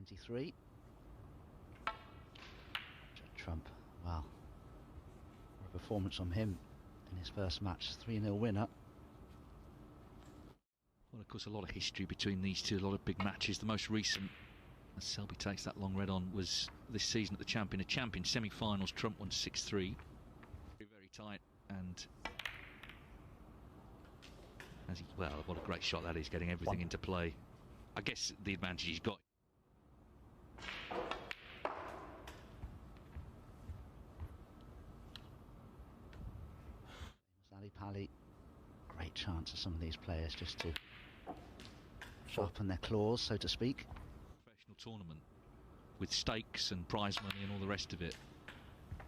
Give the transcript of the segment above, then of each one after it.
23. Judd Trump, well, what a performance from him in his first match, 3-0 winner. Well, of course, a lot of history between these two, a lot of big matches. The most recent, as Selby takes that long red on, was this season at the Champion of Champions semi-finals. Trump won 6-3. Very, very tight, and as he, well, what a great shot that is, getting everything into play. I guess the advantage he's got. Ali Pali, great chance for some of these players just to sharpen their claws, so to speak. Professional tournament with stakes and prize money and all the rest of it,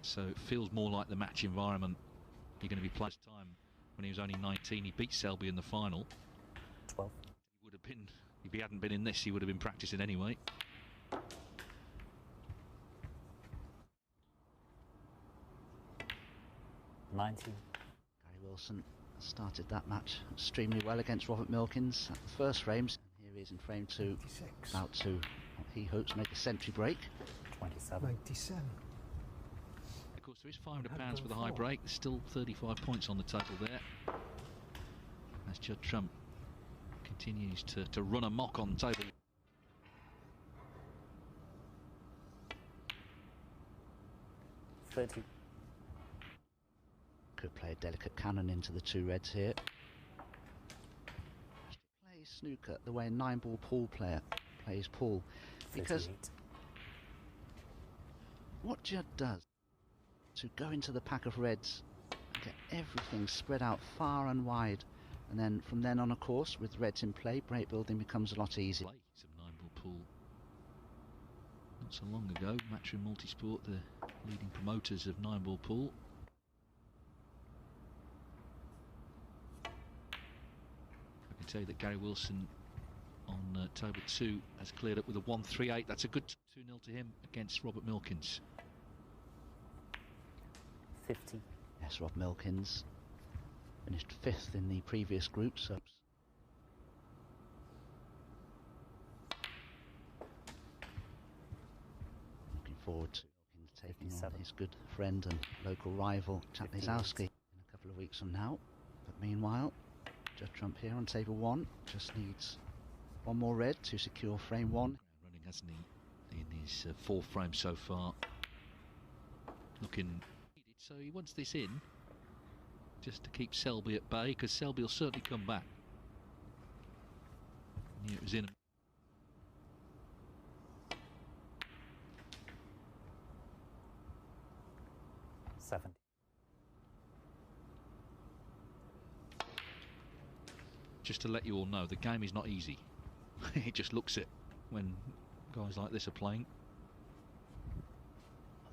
so it feels more like the match environment you're going to be playing. Time when he was only 19, he beat Selby in the final. 12. He would have been, if he hadn't been in this, he would have been practicing anyway. 19. Gary Wilson started that match extremely well against Robert Milkins at the first frames. Here he is in frame 2, 96. about to, what he hopes, make a century break. 27. 97. Of course, there is £500 for the high break. There's still 35 points on the table there, as Judd Trump continues to run amok on the table. Could play a delicate cannon into the two reds here. Plays snooker the way a 9-ball pool player plays pool. Because 38. what Judd does to go into the pack of reds and get everything spread out far and wide, and then from then on, of course, with reds in play, break building becomes a lot easier. Play some 9-ball pool not so long ago. Matchroom Multisport, the leading promoters of 9-ball pool. I can tell you that Gary Wilson on table 2 has cleared up with a 1-3-8. That's a good 2-0 to him against Robert Milkins. 50. Yes, Rob Milkins finished 5th in the previous group, so looking forward to Milkins taking 57. on his good friend and local rival Chad Lizowski in a couple of weeks from now. But meanwhile, Judd Trump here on table 1 just needs one more red to secure frame 1. Running, hasn't he, in his 4 frames so far. Looking, so he wants this in just to keep Selby at bay, because Selby will certainly come back. Knew it was in. 70. Just to let you all know, the game is not easy. It just looks it when guys like this are playing.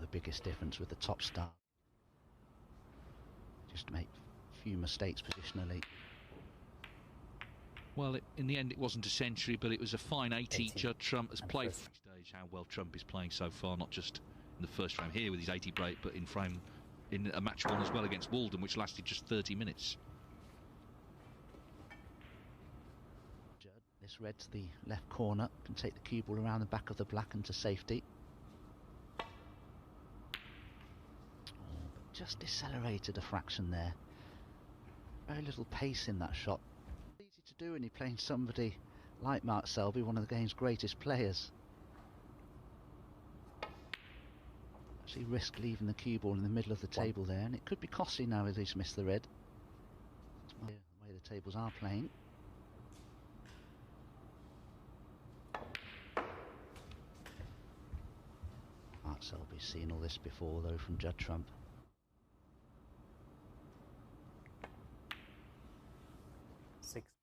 The biggest difference with the top star, just make a few mistakes positionally. Well, in the end it wasn't a century, but it was a fine 80. Judd Trump has played first. stage how well Trump is playing so far, not just in the first frame here with his 80 break, but in a match one as well against Walden, which lasted just 30 minutes. Judd, this red to the left corner, can take the cue ball around the back of the black and to safety. Just decelerated a fraction there. Very little pace in that shot. Easy to do when you're playing somebody like Mark Selby, one of the game's greatest players. Actually risked leaving the cue ball in the middle of the table there, and it could be costly now if he's missed the red. That's the way the tables are playing. Mark Selby's seen all this before though from Judd Trump.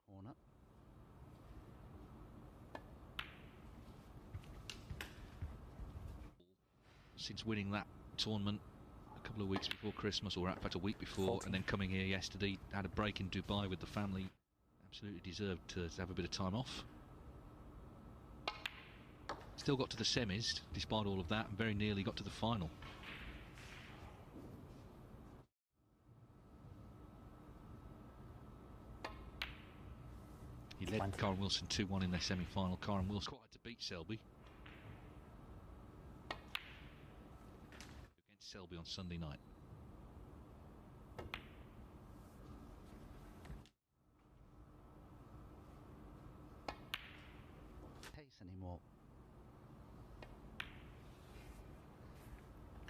Corner. Since winning that tournament a couple of weeks before Christmas, or in fact a week before, 40. and then coming here yesterday, had a break in Dubai with the family. Absolutely deserved to have a bit of time off. Still got to the semis despite all of that, and very nearly got to the final. He led Karen Wilson 2-1 in their semi-final. Karen Wilson quite had to beat Selby. Selby on Sunday night. Pace anymore.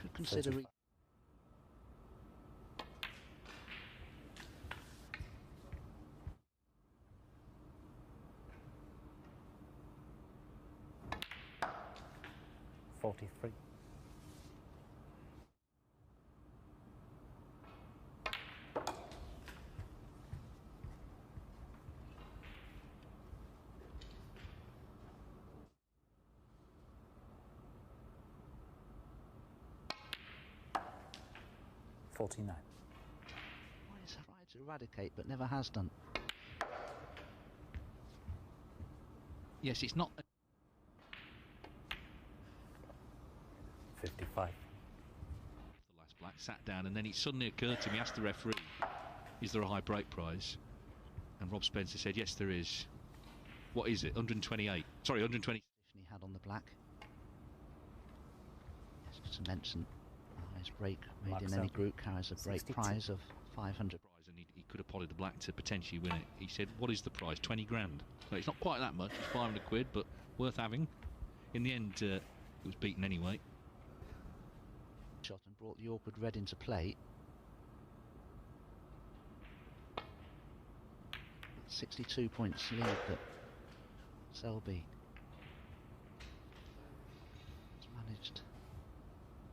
Could consider 35. $43. $49. Well, he's tried to eradicate, but never has done. Yes, it's not. 55. The last black sat down, and then it suddenly occurred to me, asked the referee, is there a high break prize? And Rob Spencer said, yes, there is. What is it? 128. Sorry, 120. He had on the black. Yes, just to mention, highest break made Mark in any Selby. group carries a break 62. prize of 500. Prize, and he could have potted the black to potentially win it. He said, what is the prize? 20 grand. So it's not quite that much, it's 500 quid, but worth having. In the end, it was beaten anyway. Shot and brought the awkward red into play. 62 points lead that Selby has managed.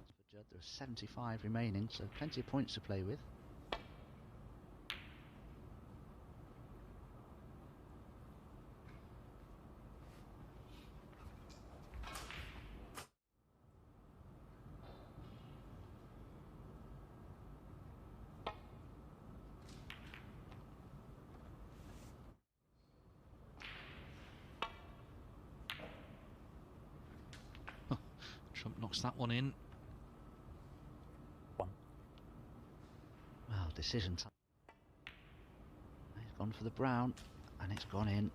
For Judd, there are 75 remaining, so plenty of points to play with. Trump knocks that one in. 1. Well, decision time. He's gone for the brown, and it's gone in.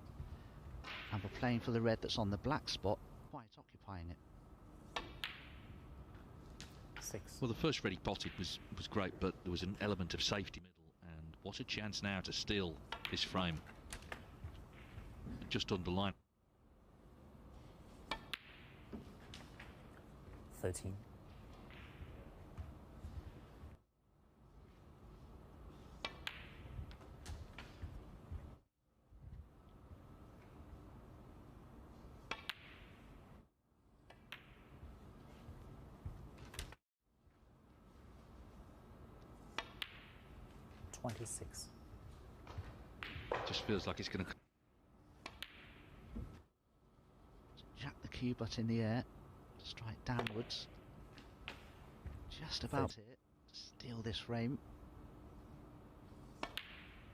And we're playing for the red that's on the black spot, quite occupying it. 6. Well, the first red he potted was great, but there was an element of safety middle, and what a chance now to steal this frame. Just underline. 13. $26. Just feels like it's going to. Jack the cue butt in the air, strike downwards. Just about it. Steal this frame.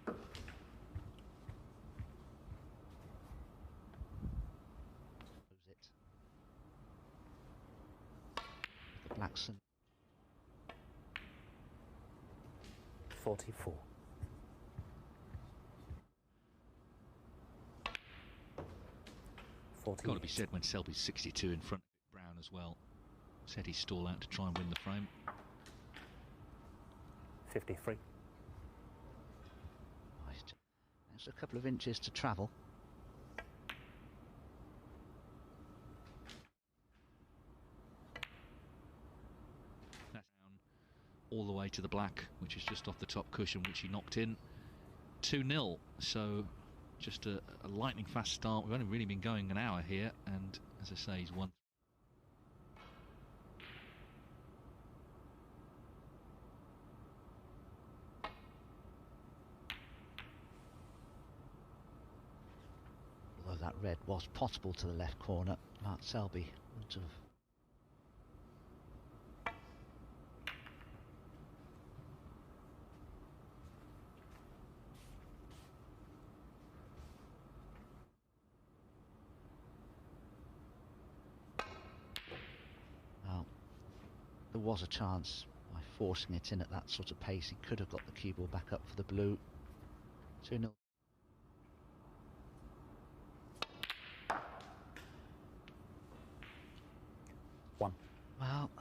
Close it. The Blackson. 44. Got to be said when Selby's 62 in front of Brown as well. Said he'd stall out to try and win the frame. 53. Right. There's a couple of inches to travel. That's down all the way to the black, which is just off the top cushion, which he knocked in. 2-0. So just a lightning fast start. We've only really been going an hour here, and as I say, he's won. Although that red was potable to the left corner, Mark Selby would have. Well, there was a chance by forcing it in at that sort of pace. He could have got the cue ball back up for the blue. 2-0. Well,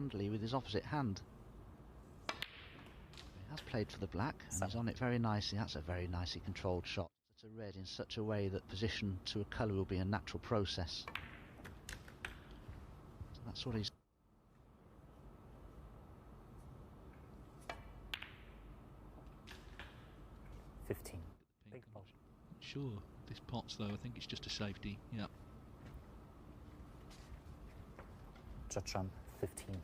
handily with his opposite hand. He has played for the black and he's on it very nicely. That's a very nicely controlled shot. It's a red in such a way that position to a colour will be a natural process. So that's what he's... Big pot. Sure, this pot's though, I think it's just a safety. Yeah. Judd Trump, 15.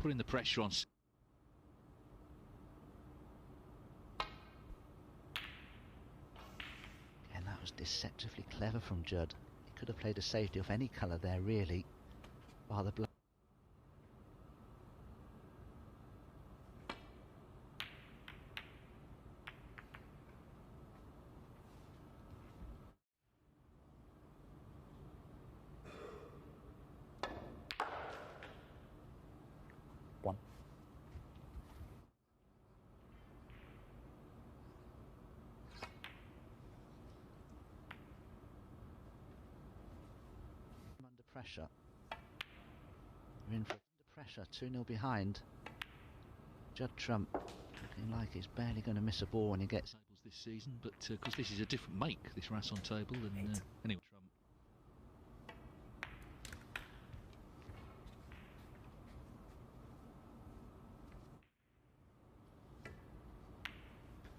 Putting the pressure on. And that was deceptively clever from Judd. He could have played a safety of any colour there, really, while the black... One. Under pressure. We're in for under pressure, 2-0 behind. Judd Trump looking like he's barely going to miss a ball when he gets... Tables this season, but because this is a different make, this Rasson table, and anyway, Trump.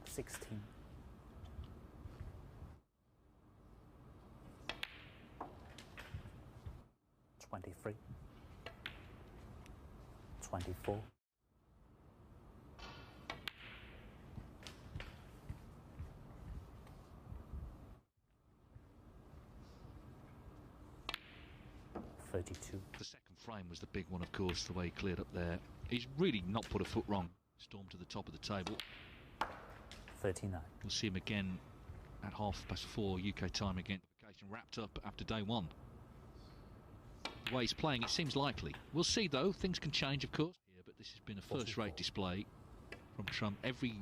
16. 23. 24. 32. The second frame was the big one, of course, the way he cleared up there. He's really not put a foot wrong. Stormed to the top of the table. 39. We'll see him again at 4:30 UK time again. Wrapped up after day one. The way he's playing, it seems likely. We'll see, though. Things can change, of course. Yeah, but this has been a first-rate display from Trump. Every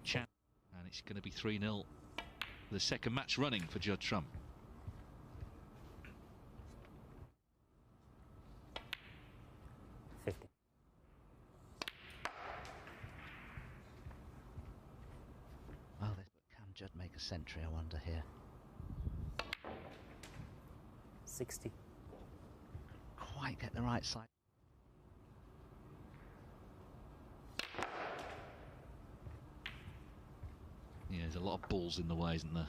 chance, and it's going to be 3-0. The second match running for Judd Trump. Well, can Judd make a century, I wonder, here? 60. Quite get the right side. Yeah, there's a lot of balls in the way, isn't there?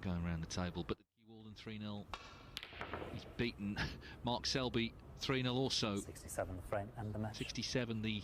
Going around the table. But the Walden 3-0. He's beaten Mark Selby 3-0 also. 67 the frame and the match. 67 the